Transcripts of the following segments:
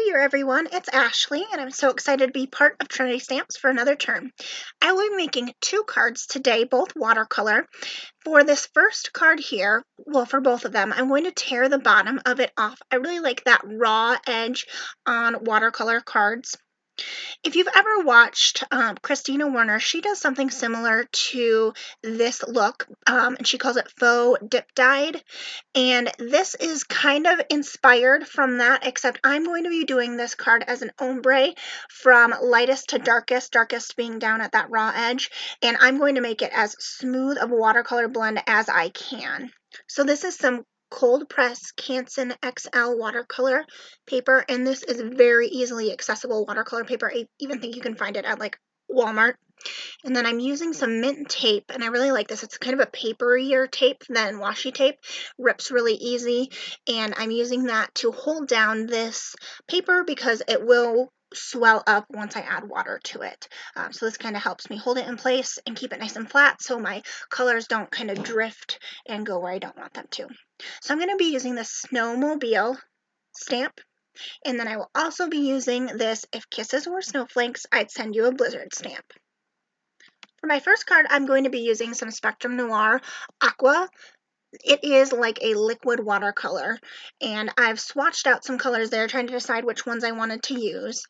year, everyone. It's Ashley, and I'm so excited to be part of Trinity Stamps for another term. I will be making two cards today, both watercolor. For this first card here, well, for both of them, I'm going to tear the bottom of it off. I really like that raw edge on watercolor cards. If you've ever watched Christina Werner, she does something similar to this look, and she calls it faux dip dyed. And this is kind of inspired from that, except I'm going to be doing this card as an ombre from lightest to darkest, darkest being down at that raw edge. And I'm going to make it as smooth of a watercolor blend as I can. So this is some cold press Canson XL watercolor paper, and this is very easily accessible watercolor paper. I even think you can find it at like Walmart. And then I'm using some mint tape, and I really like this. It's kind of a paperier tape than washi tape. Rips really easy, and I'm using that to hold down this paper because it will swell up once I add water to it. So this kind of helps me hold it in place and keep it nice and flat so my colors don't kind of drift and go where I don't want them to. So I'm going to be using the Mole-bile stamp, and then I will also be using this If Kisses Were Snowflakes, I'd Send You a Blizzard stamp. For my first card, I'm going to be using some Spectrum Noir Aqua. It is like a liquid watercolor, and I've swatched out some colors there trying to decide which ones I wanted to use,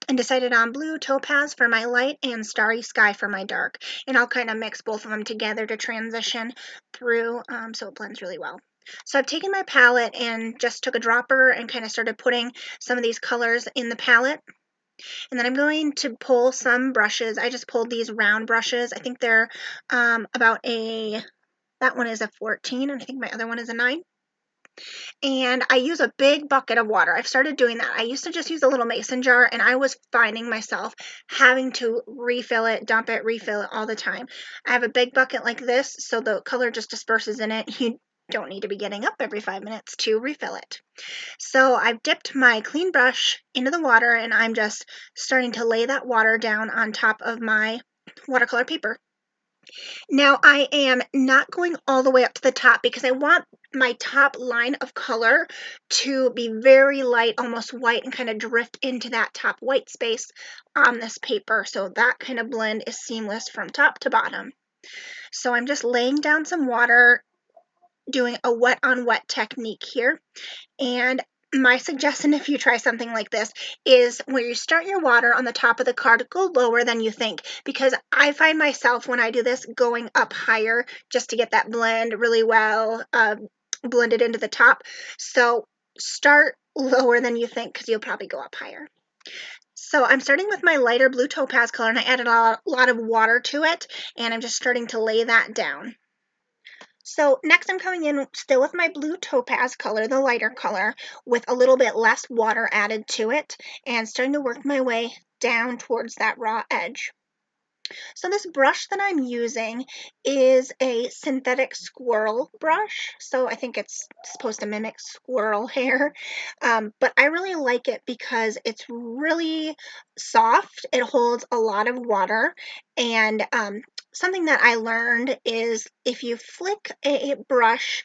and decided on Blue Topaz for my light and Starry Sky for my dark. And I'll kind of mix both of them together to transition through so it blends really well. So I've taken my palette and just took a dropper and kind of started putting some of these colors in the palette. And then I'm going to pull some brushes. I just pulled these round brushes. I think they're that one is a 14, and I think my other one is a 9. And I use a big bucket of water. I've started doing that. I used to just use a little mason jar, and I was finding myself having to refill it, dump it, refill it all the time. I have a big bucket like this, so the color just disperses in it. You don't need to be getting up every 5 minutes to refill it. So I've dipped my clean brush into the water, and I'm just starting to lay that water down on top of my watercolor paper. Now I am not going all the way up to the top because I want my top line of color to be very light, almost white, and kind of drift into that top white space on this paper. So that kind of blend is seamless from top to bottom. So I'm just laying down some water, doing a wet on wet technique here. And my suggestion, if you try something like this, is when you start your water on the top of the card, go lower than you think, because I find myself when I do this going up higher just to get that blend really well blended into the top. So start lower than you think because you'll probably go up higher. So I'm starting with my lighter blue topaz color, and I added a lot of water to it, and I'm just starting to lay that down. So next I'm coming in still with my blue topaz color, the lighter color, with a little bit less water added to it, and starting to work my way down towards that raw edge. So this brush that I'm using is a synthetic squirrel brush. So I think it's supposed to mimic squirrel hair, but I really like it because it's really soft. It holds a lot of water, and something that I learned is if you flick a brush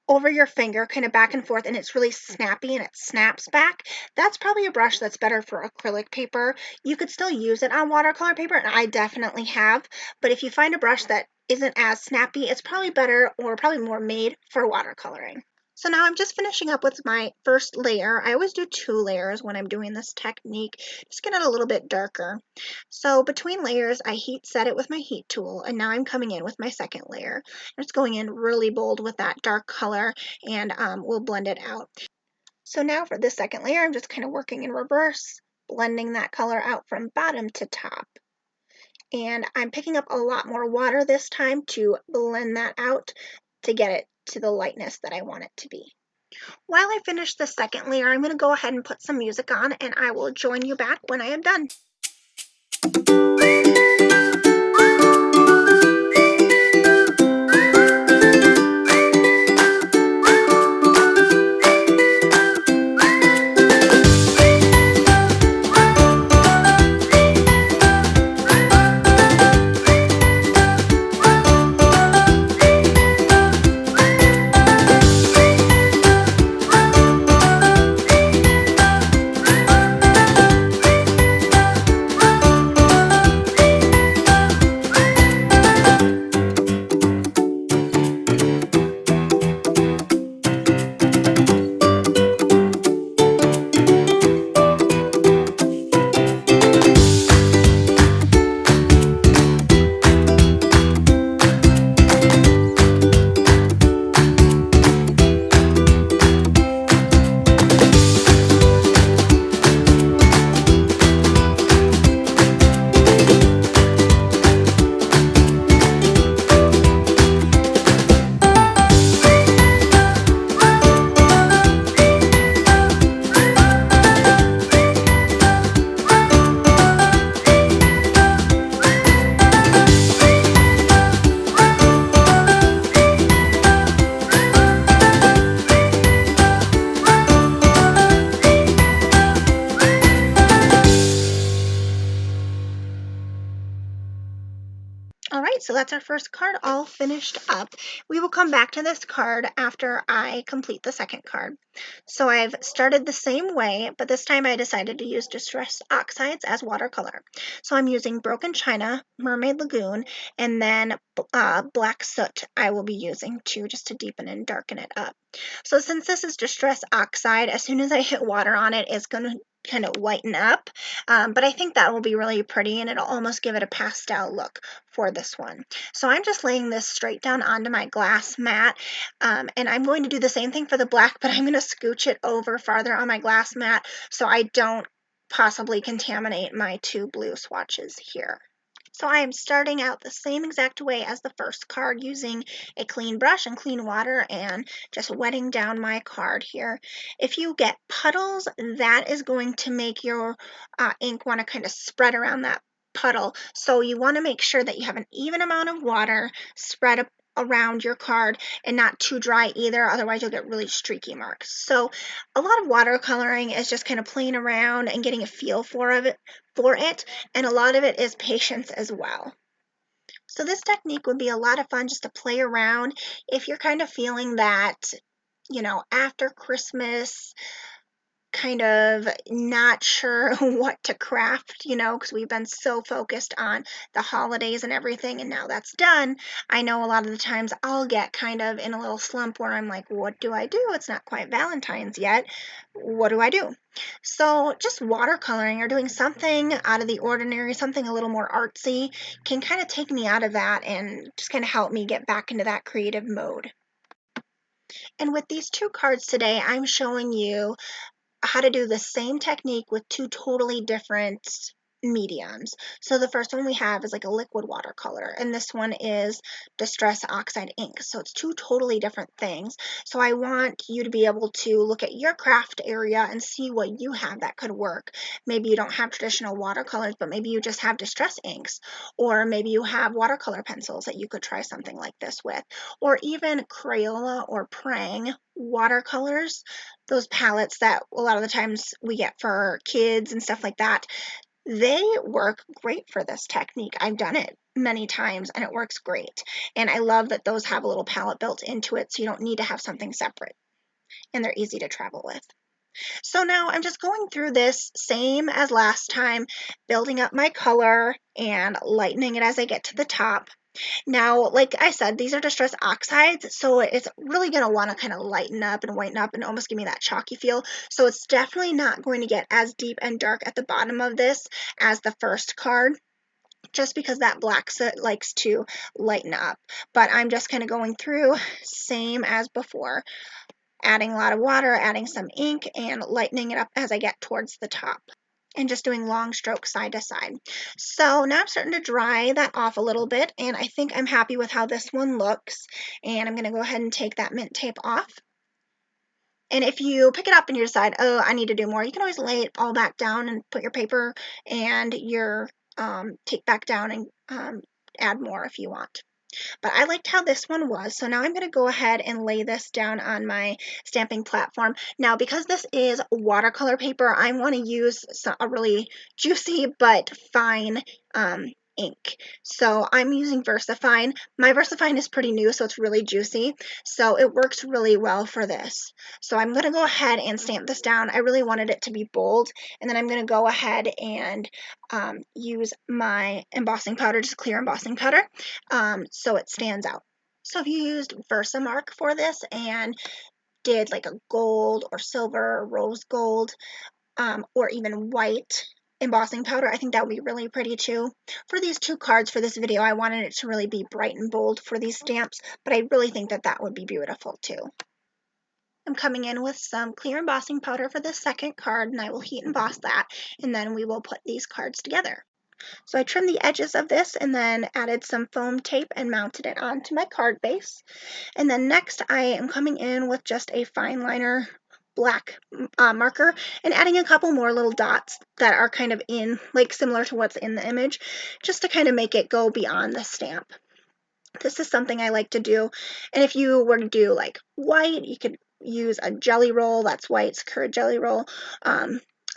over your finger, kind of back and forth, and it's really snappy and it snaps back, that's probably a brush that's better for acrylic paper. You could still use it on watercolor paper, and I definitely have, but if you find a brush that isn't as snappy, it's probably better or probably more made for watercoloring. So now I'm just finishing up with my first layer. I always do 2 layers when I'm doing this technique, just get it a little bit darker. So between layers, I heat set it with my heat tool, and now I'm coming in with my second layer. And it's going in really bold with that dark color, and we'll blend it out. So now for the second layer, I'm just kind of working in reverse, blending that color out from bottom to top. And I'm picking up a lot more water this time to blend that out to get it to the lightness that I want it to be. While I finish the second layer, I'm going to go ahead and put some music on, and I will join you back when I am done. All right, so that's our first card all finished up. We will come back to this card after I complete the second card. So I've started the same way, but this time I decided to use Distress Oxides as watercolor. So I'm using Broken China, Mermaid Lagoon, and then Black Soot I will be using too, just to deepen and darken it up. So since this is Distress Oxide, as soon as I hit water on it, it's going to kind of whiten up, but I think that will be really pretty and it'll almost give it a pastel look for this one. So I'm just laying this straight down onto my glass mat, and I'm going to do the same thing for the black, but I'm going to scooch it over farther on my glass mat so I don't possibly contaminate my two blue swatches here. So I am starting out the same exact way as the first card, using a clean brush and clean water and just wetting down my card here. If you get puddles, that is going to make your ink want to kind of spread around that puddle. So you want to make sure that you have an even amount of water spread around your card and not too dry either, otherwise you'll get really streaky marks. So a lot of watercoloring is just kind of playing around and getting a feel for it, and a lot of it is patience as well. So this technique would be a lot of fun just to play around if you're kind of feeling that, after Christmas, kind of not sure what to craft, because we've been so focused on the holidays and everything, and now that's done. I know a lot of the times I'll get kind of in a little slump where I'm like, what do I do? It's not quite Valentine's yet. What do I do? So just watercoloring or doing something out of the ordinary, something a little more artsy, can kind of take me out of that and just kind of help me get back into that creative mode. And with these two cards today, I'm showing you how to do the same technique with two totally different mediums. So the first one we have is like a liquid watercolor, and this one is Distress Oxide ink. So it's two totally different things. So I want you to be able to look at your craft area and see what you have that could work. Maybe you don't have traditional watercolors, but maybe you just have distress inks, or maybe you have watercolor pencils that you could try something like this with, or even Crayola or Prang watercolors, those palettes that a lot of the times we get for kids and stuff like that. They work great for this technique. I've done it many times and it works great. And I love that those have a little palette built into it, so you don't need to have something separate. And they're easy to travel with. So now I'm just going through this same as last time, building up my color and lightening it as I get to the top. Now, like I said, these are distress oxides, so it's really going to want to kind of lighten up and whiten up and almost give me that chalky feel. So it's definitely not going to get as deep and dark at the bottom of this as the first card, just because that black soot likes to lighten up. But I'm just kind of going through same as before, adding a lot of water, adding some ink, and lightening it up as I get towards the top, and just doing long strokes side to side. So now I'm starting to dry that off a little bit, and I think I'm happy with how this one looks. And I'm going to go ahead and take that mint tape off. And if you pick it up and you decide, oh, I need to do more, you can always lay it all back down and put your paper and your tape back down and add more if you want. But I liked how this one was, so now I'm going to go ahead and lay this down on my stamping platform. Now, because this is watercolor paper, I want to use a really juicy but fine ink. So I'm using VersaFine. My VersaFine is pretty new, so it's really juicy, so it works really well for this. So I'm going to go ahead and stamp this down. I really wanted it to be bold, and then I'm going to go ahead and use my embossing powder, just clear embossing powder, so it stands out. So if you used Versamark for this and did like a gold or silver or rose gold, or even white embossing powder, I think that would be really pretty too. For these two cards for this video, I wanted it to really be bright and bold for these stamps, but I really think that that would be beautiful too. I'm coming in with some clear embossing powder for the second card, and I will heat emboss that, and then we will put these cards together. So I trimmed the edges of this and then added some foam tape and mounted it onto my card base. And then next I am coming in with just a fine liner black marker and adding a couple more little dots that are kind of like similar to what's in the image, just to kind of make it go beyond the stamp. This is something I like to do. And if you were to do like white, you could use a jelly roll. That's white, Sakura jelly roll.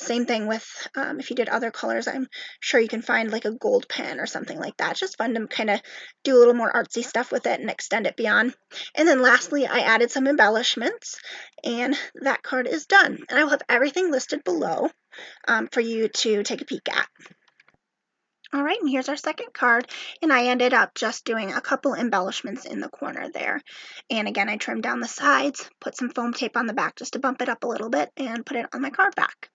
Same thing with if you did other colors, I'm sure you can find like a gold pen or something like that. It's just fun to kind of do a little more artsy stuff with it and extend it beyond. And then lastly, I added some embellishments, and that card is done. And I will have everything listed below for you to take a peek at. All right, and here's our second card, and I ended up just doing a couple embellishments in the corner there. And again, I trimmed down the sides, put some foam tape on the back just to bump it up a little bit, and put it on my card back.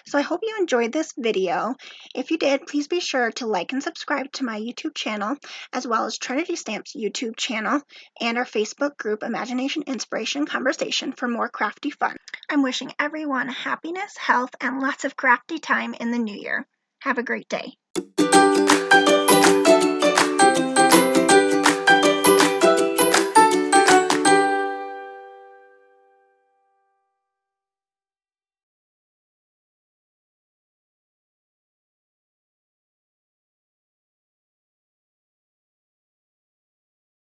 So I hope you enjoyed this video. If you did, please be sure to like and subscribe to my YouTube channel, as well as Trinity Stamp's YouTube channel and our Facebook group, Imagination, Inspiration, Conversation, for more crafty fun. I'm wishing everyone happiness, health, and lots of crafty time in the new year. Have a great day.